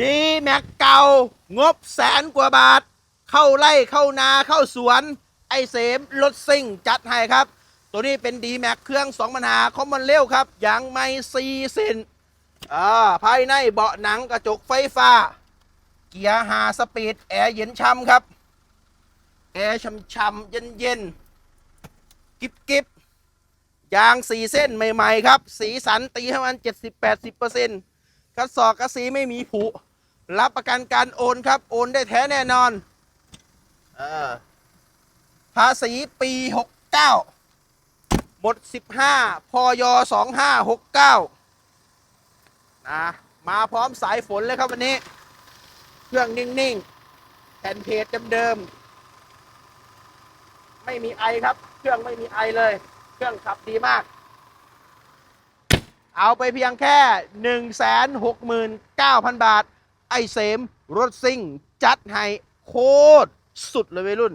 ดีแม็กเก่างบ100,000 กว่าบาทเข้าไร่เข้านาเข้าสวนไอเสมรถซิ่งจัดให้ครับตัวนี้เป็นดีแม็กเครื่อง2 ปัญหาคอมมอนเร็วครับยางไม่4 เซนภายในเบาะหนังกระจกไฟฟ้าเกียร์5 สปีดแอร์เย็นช่ำครับแอร์ช่ำๆเย็นๆกิ๊บยาง4 เส้นใหม่ๆครับสีสันตีให้มัน 70-80%กระสอบกระสีไม่มีผุรับประกันการโอนครับโอนได้แท้แน่นอนภาษีปี69หมด15พย2569นะมาพร้อมสายฝนเลยครับวันนี้เครื่องนิ่งๆแผ่นเพจเดิมๆไม่มีไอครับเครื่องไม่มีไอเลยเครื่องขับดีมากเอาไปเพียงแค่ 169,000 บาทไอเสมรถซิ่งจัดให้โคตรสุดเลยวัยรุ่น